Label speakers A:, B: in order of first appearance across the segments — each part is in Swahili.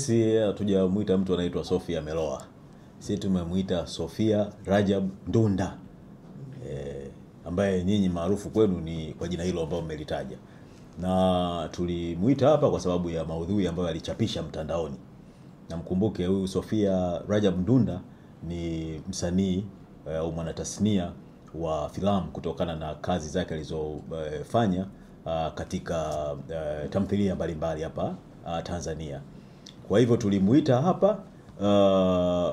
A: Si hatujamuita mtu anaitwa Sofia Meloa. Sisi tumemuita Sofia Rajab Ndunda. Ambaye nyinyi maarufu kwenu ni kwa jina hilo ambalo mmelitaja. Na tulimuita hapa kwa sababu ya maudhui ambayo alichapisha mtandaoni. Na mkumbuke huyu Sofia Rajab Ndunda ni msanii au mwanatasnia wa filamu kutokana na kazi zake alizofanya katika tamthilia mbalimbali hapa Tanzania. Kwa hivyo tulimuita hapa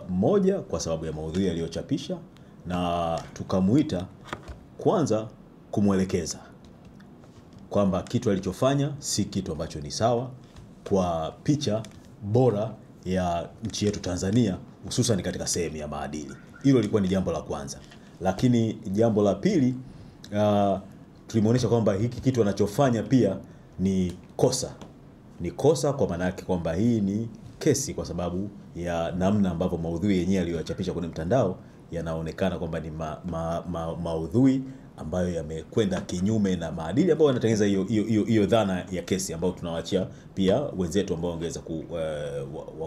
A: moja kwa sababu ya maudhui aliyochapisha, na tukamuita kwanza kumwelekeza kwamba kitu alichofanya si kitu ambacho ni sawa kwa picha bora ya nchi yetu Tanzania, hususan katika sehemu ya maadili. Hilo lilikuwa ni jambo la kwanza. Lakini jambo la pili, tulimuonesha kwamba hiki kitu anachofanya pia ni kosa. Ni kosa kwa maana yake kwamba hii ni kesi, kwa sababu ya namna ambavyo maudhui yenyewe aliyochapisha kwenye mtandao yanaonekana kwamba ni maudhui ambayo yamekwenda kinyume na maadili ambayo yanatengeneza hiyo dhana ya kesi, ambayo tunawaachia pia wenzetu ambao wangeweza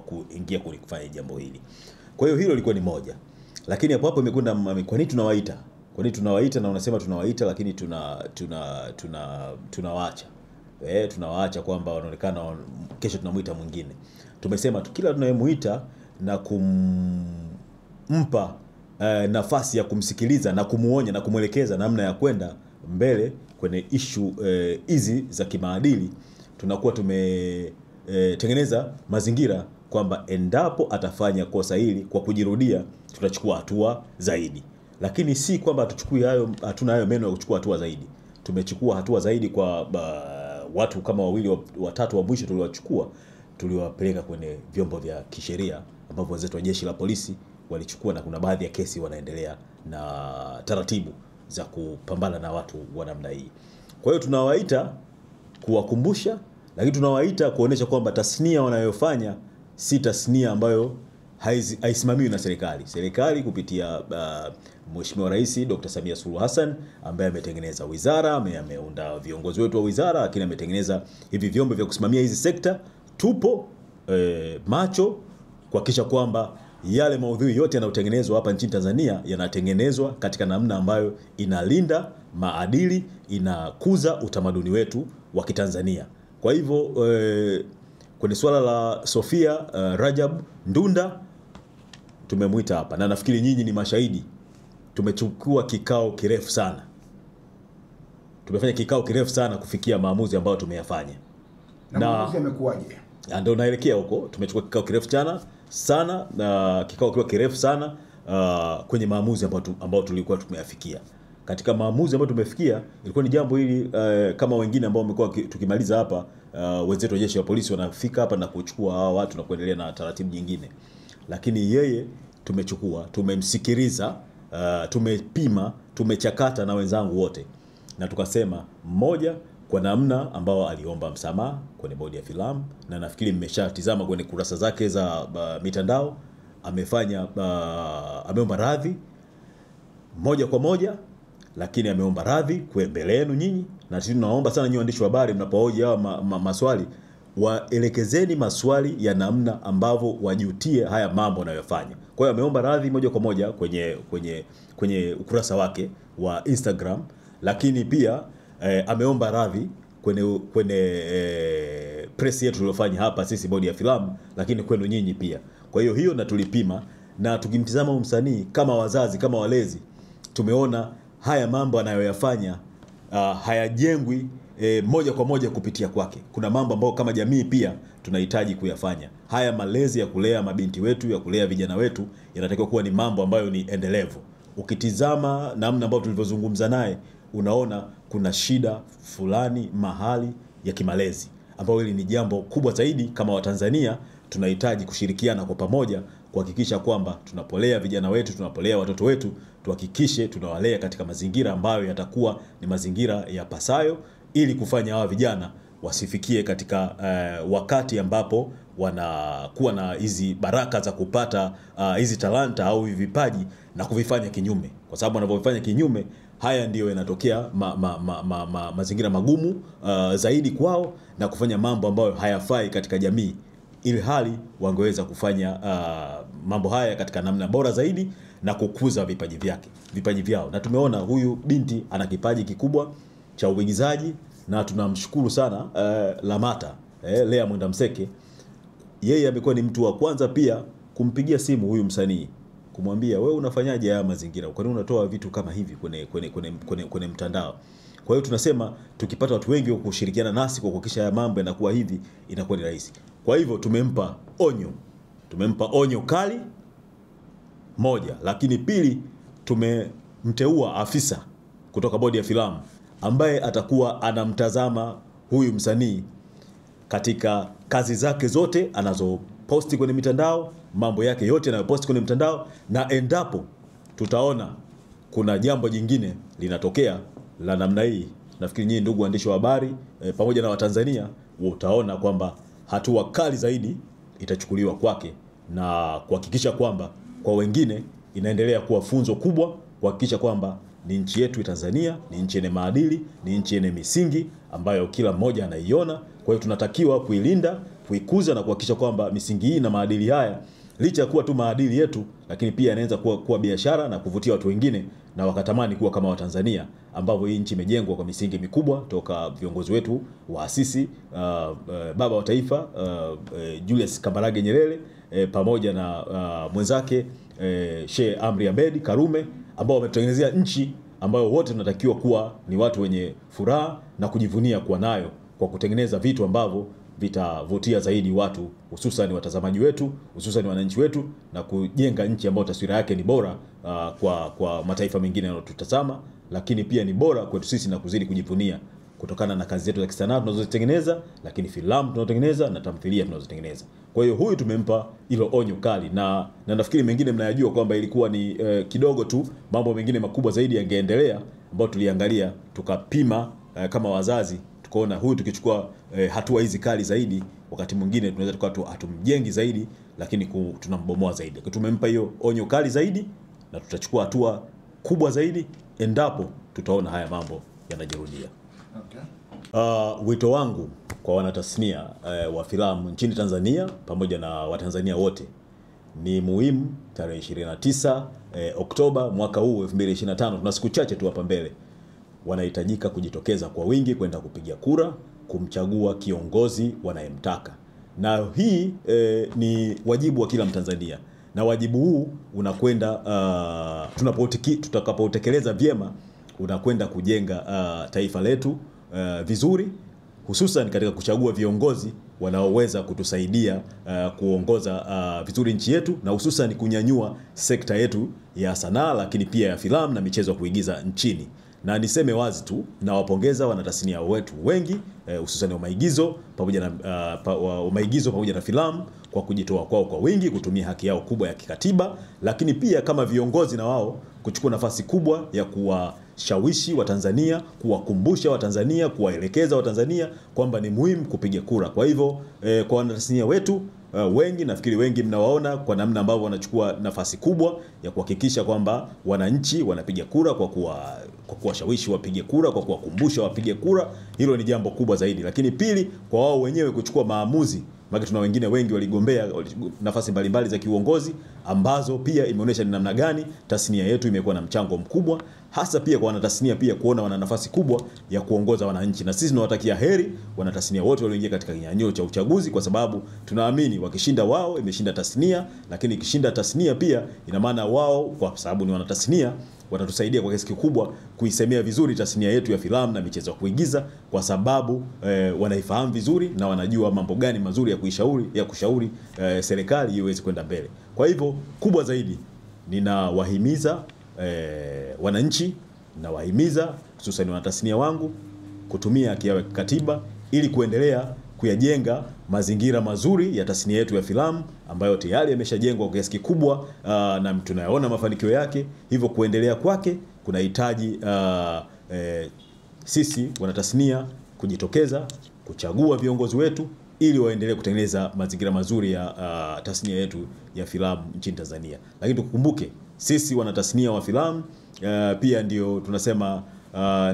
A: kuingia kufanya jambo hili. Kwa hiyo hilo lilikuwa ni moja. Lakini hapo imekwenda, kwa nini tunawaita? Kwa nini tunawaita? Na unasema tunawaita lakini tunawaacha. Tunawaacha kwamba wanaonekana kesho tunamuita mwingine. Tumesema kila tunayemuita na kumpa nafasi ya kumsikiliza na kumuonya na kumwelekeza namna ya kwenda mbele kwenye issue hizi za kimaadili, tunakuwa tumetengeneza mazingira kwamba endapo atafanya kosa hili kwa kujirudia, tutachukua hatua zaidi. Lakini si kwamba hatuna hayo meno ya kuchukua hatua zaidi. Tumechukua hatua zaidi kwa watu kama wawili watatu wa mwisho tuliwachukua, tuliwapeleka kwenye vyombo vya kisheria ambapo wenzetu wa jeshi la polisi walichukua, na kuna baadhi ya kesi wanaendelea na taratibu za kupambana na watu wa namna hii. Kwa hiyo tunawaita kuwakumbusha, lakini tunawaita kuonesha kwamba tasnia wanayofanya si tasnia ambayo haisimamiwi na serikali. Serikali kupitia Mheshimiwa Rais Dr. Samia Suluhu Hassan ambaye ametengeneza wizara, ameunda viongozi wetu wa wizara, lakini ametengeneza hivi vyombo vya kusimamia hizi sekta. Tupo macho kuhakikisha kwamba yale maudhui yote yanayotengenezwa hapa nchini Tanzania yanatengenezwa katika namna ambayo inalinda maadili, inakuza utamaduni wetu wa Kitanzania. Kwa hivyo kwenye swala la Sofia Rajab Ndunda tumemuita hapa, na nafikiri nyinyi ni mashahidi. Tumechukua kikao kirefu sana. Tumefanya kikao kirefu sana kufikia maamuzi ambayo tumeyafanya.
B: Na maamuzi yamekuwaje?
A: Ndio naelekea huko. Tumechukua kikao kirefu sana, na kikao kilikuwa kirefu sana kwenye maamuzi ambayo tulikuwa tumeyafikia. Katika maamuzi ambayo tumefikia, ilikuwa ni jambo hili kama wengine ambao wamekuwa tukimaliza hapa, wenzetu wa jeshi la polisi wanafika hapa na kuchukua hawa watu na kuendelea na taratibu nyingine. Lakini yeye tumechukua, tumemsikiliza, tumepima, tumechakata na wenzangu wote, na tukasema mmoja, kwa namna ambao aliomba msamaha kwenye bodi ya filamu, na nafikiri mmeshatizama kwenye kurasa zake za mitandao, ameomba radhi moja kwa moja, lakini ameomba radhi kwa mbele yenu nyinyi. Na sisi tunaomba sana nyinyi waandishi wa habari, mnapohoji hawa maswali, waelekezeni maswali ya namna ambavyo wajutie haya mambo wanayofanya. Kwa hiyo ameomba radhi moja kwa moja kwenye ukurasa wake wa Instagram, lakini pia ameomba radhi kwenye press yetu tuliyofanya hapa sisi bodi ya filamu, lakini kwenu nyinyi pia. Kwa hiyo na tulipima, na tukimtizama msanii kama wazazi, kama walezi, tumeona haya mambo anayoyafanya hayajengwi moja kwa moja kupitia kwake. Kuna mambo ambayo kama jamii pia tunahitaji kuyafanya. Haya malezi ya kulea mabinti wetu, ya kulea vijana wetu, yanatakiwa kuwa ni mambo ambayo ni endelevu. Ukitizama namna ambayo tulivyozungumza naye, unaona kuna shida fulani mahali ya kimalezi, ambayo hili ni jambo kubwa zaidi. Kama Watanzania tunahitaji kushirikiana kwa pamoja kuhakikisha kwamba tunapolea vijana wetu, tunapolea watoto wetu, tuhakikishe tunawalea katika mazingira ambayo yatakuwa ni mazingira ya pasayo, ili kufanya hawa vijana wasifikie katika wakati ambapo wanakuwa na hizi baraka za kupata hizi talanta au vipaji na kuvifanya kinyume. Kwa sababu wanavyofanya kinyume, haya ndiyo yanatokea mazingira magumu zaidi kwao, na kufanya mambo ambayo hayafai katika jamii. ili hali wangeweza kufanya mambo haya katika namna bora zaidi na kukuza vipaji vyao. Na tumeona huyu binti ana kipaji kikubwa cha uigizaji, na tunamshukuru sana Lamata, Lea Mwenda-Mseke. Yeye amekuwa ni mtu wa kwanza pia kumpigia simu huyu msanii, kumwambia wewe unafanyaje haya mazingira, kwa nini unatoa vitu kama hivi kwenye mtandao. Kwa hiyo tunasema tukipata watu wengi wa kushirikiana nasi kwa kuhakikisha haya mambo yanakuwa hivi, inakuwa ni rahisi. Kwa hivyo tumempa onyo kali moja, lakini pili tumemteua afisa kutoka bodi ya filamu ambaye atakuwa anamtazama huyu msanii katika kazi zake zote anazoposti kwenye mitandao, mambo yake yote anayoposti kwenye mitandao, na endapo tutaona kuna jambo jingine linatokea la namna hii, nafikiri nyinyi ndugu waandishi wa habari pamoja na Watanzania utaona kwamba hatua kali zaidi itachukuliwa kwake, na kuhakikisha kwamba kwa wengine inaendelea kuwa funzo kubwa, kuhakikisha kwamba ni nchi yetu Tanzania ni nchi yenye maadili, ni nchi yenye misingi ambayo kila mmoja anaiona. Kwa hiyo tunatakiwa kuilinda, kuikuza na kuhakikisha kwamba misingi hii na maadili haya, licha ya kuwa tu maadili yetu, lakini pia inaweza kuwa biashara na kuvutia watu wengine na wakatamani kuwa kama Watanzania, ambapo hii nchi imejengwa kwa misingi mikubwa toka viongozi wetu waasisi, baba wa taifa Julius Kambarage Nyerere pamoja na mwenzake Sheikh Amri Abeid Karume, ambao wametutengenezea nchi ambayo wote tunatakiwa kuwa ni watu wenye furaha na kujivunia kuwa nayo, kwa kutengeneza vitu ambavyo vitavutia zaidi watu, hususan watazamaji wetu, hususan wananchi wetu, na kujenga nchi ambayo taswira yake ni bora kwa mataifa mengine yanayotutazama, lakini pia ni bora kwetu sisi na kuzidi kujivunia kutokana na kazi zetu za kisanaa tunazozitengeneza, lakini filamu tunazotengeneza na tamthilia tunazotengeneza. Kwa hiyo huyu tumempa hilo onyo kali, na nafikiri mengine mnayajua kwamba ilikuwa ni kidogo tu, mambo mengine makubwa zaidi yangeendelea, ambayo tuliangalia tukapima kama wazazi, tukaona huyu tukichukua hatua hizi kali zaidi, wakati mwingine tunaweza tukawa hatumjengi zaidi, lakini tunambomoa zaidi. Tumempa hiyo onyo kali zaidi, na tutachukua hatua kubwa zaidi endapo tutaona haya mambo yanajirudia. Okay. Wito wangu kwa wanatasnia wa filamu nchini Tanzania pamoja na Watanzania wote ni muhimu, tarehe 29 Oktoba mwaka huu 2025, tuna siku chache tu hapa mbele, wanahitajika kujitokeza kwa wingi kwenda kupiga kura kumchagua kiongozi wanayemtaka. Na hii ni wajibu wa kila Mtanzania, na wajibu huu unakwenda tutakapotekeleza vyema, unakwenda kujenga taifa letu vizuri, hususan katika kuchagua viongozi wanaoweza kutusaidia kuongoza vizuri nchi yetu, na hususan kunyanyua sekta yetu ya sanaa, lakini pia ya filamu na michezo ya kuigiza nchini. Na niseme wazi tu, na wapongeza wanatasnia wetu wengi, hususan wa maigizo pamoja na filamu, kwa kujitoa kwao kwa wingi, kutumia haki yao kubwa ya kikatiba, lakini pia kama viongozi na wao kuchukua nafasi kubwa ya kuwashawishi Watanzania, kuwakumbusha Watanzania, kuwaelekeza Watanzania kwamba ni muhimu kupiga kura. Kwa hivyo kwa wanatasnia wetu wengi, nafikiri wengi mnawaona kwa namna ambavyo wanachukua nafasi kubwa ya kuhakikisha kwamba wananchi wanapiga kura, kwa kuwashawishi wapige kura, kwa kuwakumbusha wapige kura. Hilo ni jambo kubwa zaidi. Lakini pili, kwa wao wenyewe kuchukua maamuzi, maana tuna wengine wengi waligombea nafasi mbalimbali za kiuongozi, ambazo pia imeonyesha ni namna gani tasnia yetu imekuwa na mchango mkubwa, hasa pia kwa wanatasnia pia kuona wana nafasi kubwa ya kuongoza wananchi. Na sisi tunawatakia heri wanatasnia wote walioingia katika kinyang'anyiro cha uchaguzi, kwa sababu tunaamini wakishinda wao imeshinda tasnia, lakini ikishinda tasnia pia ina maana wao, kwa sababu ni wanatasnia, watatusaidia kwa kiasi kikubwa kuisemea vizuri tasnia yetu ya filamu na michezo ya kuigiza, kwa sababu wanaifahamu vizuri na wanajua mambo gani mazuri ya kushauri serikali iweze kwenda mbele. Kwa hivyo kubwa zaidi, ninawahimiza wananchi, ninawahimiza hususan wanatasnia wangu kutumia haki ya katiba ili kuendelea kuyajenga mazingira mazuri ya tasnia yetu ya filamu, ambayo tayari yameshajengwa kwa kiasi kikubwa na tunayaona mafanikio yake. Hivyo kuendelea kwake kunahitaji sisi wanatasnia kujitokeza kuchagua viongozi wetu ili waendelee kutengeneza mazingira mazuri ya tasnia yetu ya filamu nchini Tanzania. Lakini tukumbuke sisi wanatasnia wa filamu pia ndio tunasema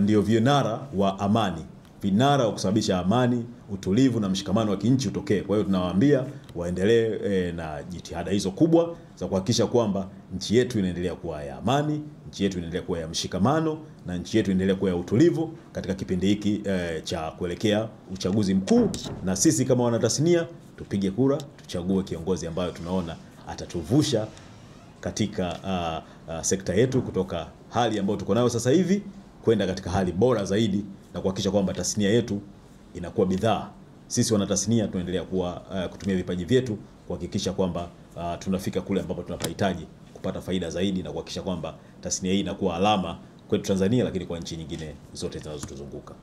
A: ndio vinara wa amani vinara wa kusababisha amani, utulivu na mshikamano wa kinchi utokee. Kwa hiyo tunawaambia waendelee na jitihada hizo kubwa za kuhakikisha kwamba nchi yetu inaendelea kuwa ya amani, nchi yetu inaendelea kuwa ya mshikamano na nchi yetu inaendelea kuwa ya utulivu katika kipindi hiki cha kuelekea uchaguzi mkuu. Na sisi kama wanatasnia tupige kura, tuchague kiongozi ambayo tunaona atatuvusha katika sekta yetu kutoka hali ambayo tuko nayo sasa hivi kwenda katika hali bora zaidi na kuhakikisha kwamba tasnia yetu inakuwa bidhaa. Sisi wanatasnia tunaendelea kutumia vipaji vyetu kuhakikisha kwamba tunafika kule ambapo tunapahitaji kupata faida zaidi na kuhakikisha kwamba tasnia hii inakuwa alama kwetu Tanzania, lakini kwa nchi nyingine zote zinazotuzunguka.